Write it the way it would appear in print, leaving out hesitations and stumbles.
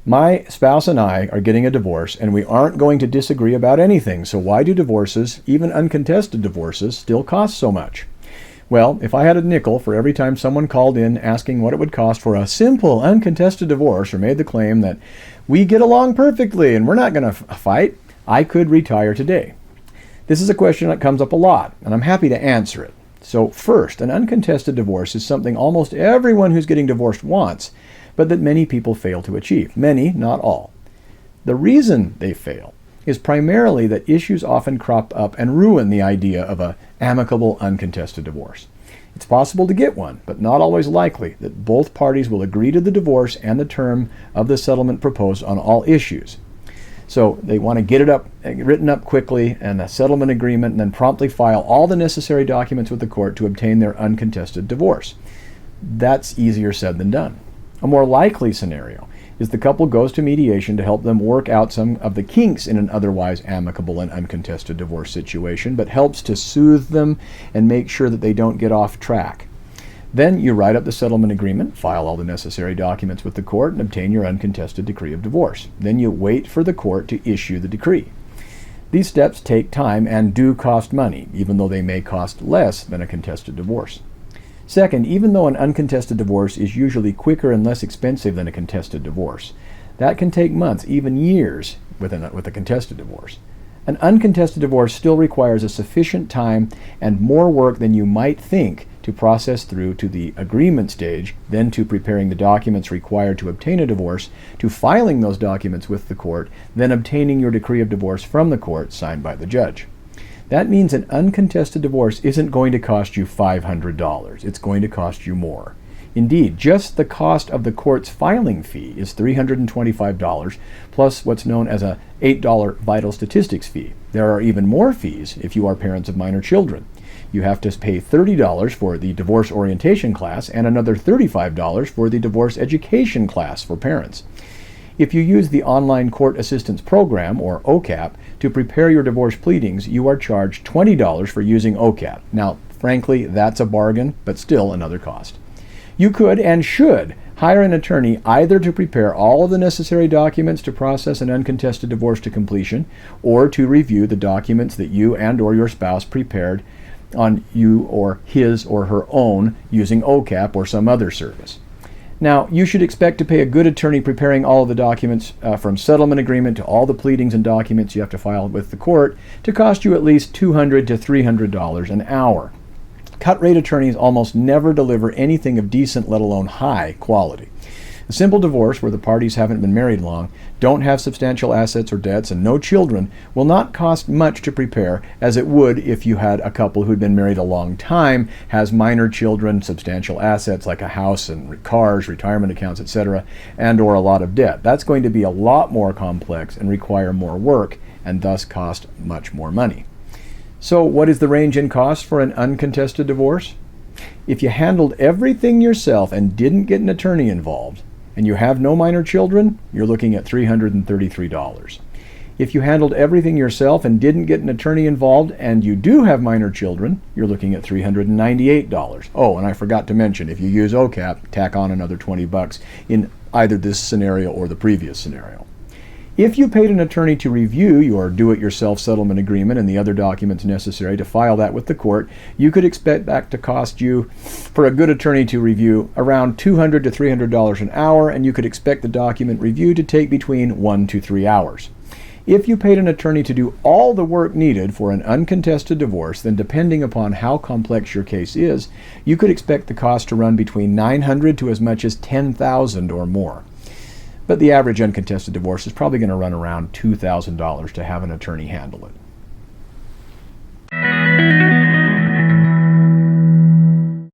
My spouse and I are getting a divorce, and we aren't going to disagree about anything, so why do divorces, even uncontested divorces, still cost so much? Well, if I had a nickel for every time someone called in asking what it would cost for a simple, uncontested divorce or made the claim that we get along perfectly and we're not going to fight, I could retire today. This is a question that comes up a lot, and I'm happy to answer it. So first, an uncontested divorce is something almost everyone who's getting divorced wants, but that many people fail to achieve. Many, not all. The reason they fail is primarily that issues often crop up and ruin the idea of an amicable, uncontested divorce. It's possible to get one, but not always likely that both parties will agree to the divorce and the term of the settlement proposed on all issues. So they want to get it written up quickly and a settlement agreement, and then promptly file all the necessary documents with the court to obtain their uncontested divorce. That's easier said than done. A more likely scenario is the couple goes to mediation to help them work out some of the kinks in an otherwise amicable and uncontested divorce situation, but helps to soothe them and make sure that they don't get off track. Then you write up the settlement agreement, file all the necessary documents with the court, and obtain your uncontested decree of divorce. Then you wait for the court to issue the decree. These steps take time and do cost money, even though they may cost less than a contested divorce. Second, even though an uncontested divorce is usually quicker and less expensive than a contested divorce, that can take months, even years, with a contested divorce. An uncontested divorce still requires a sufficient time and more work than you might think to process through to the agreement stage, then to preparing the documents required to obtain a divorce, to filing those documents with the court, then obtaining your decree of divorce from the court signed by the judge. That means an uncontested divorce isn't going to cost you $500. It's going to cost you more. Indeed, just the cost of the court's filing fee is $325, plus what's known as a $8 vital statistics fee. There are even more fees if you are parents of minor children. You have to pay $30 for the divorce orientation class and another $35 for the divorce education class for parents. If you use the Online Court Assistance Program, or OCAP, to prepare your divorce pleadings, you are charged $20 for using OCAP. Now, frankly, that's a bargain, but still another cost. You could and should hire an attorney either to prepare all of the necessary documents to process an uncontested divorce to completion, or to review the documents that you and or your spouse prepared on you or his or her own using OCAP or some other service. Now, you should expect to pay a good attorney preparing all of the documents from settlement agreement to all the pleadings and documents you have to file with the court to cost you at least $200 to $300 an hour. Cut-rate attorneys almost never deliver anything of decent, let alone high quality. A simple divorce where the parties haven't been married long, don't have substantial assets or debts, and no children will not cost much to prepare as it would if you had a couple who'd been married a long time, has minor children, substantial assets like a house and cars, retirement accounts, etc., and or a lot of debt. That's going to be a lot more complex and require more work and thus cost much more money. So what is the range in cost for an uncontested divorce? If you handled everything yourself and didn't get an attorney involved, and you have no minor children, you're looking at $333. If you handled everything yourself and didn't get an attorney involved, and you do have minor children, you're looking at $398. Oh, and I forgot to mention, if you use OCAP, tack on another $20 in either this scenario or the previous scenario. If you paid an attorney to review your do-it-yourself settlement agreement and the other documents necessary to file that with the court, you could expect that to cost you, for a good attorney to review, around $200 to $300 an hour, and you could expect the document review to take between 1 to 3 hours. If you paid an attorney to do all the work needed for an uncontested divorce, then depending upon how complex your case is, you could expect the cost to run between $900 to as much as $10,000 or more. But the average uncontested divorce is probably going to run around $2,000 to have an attorney handle it.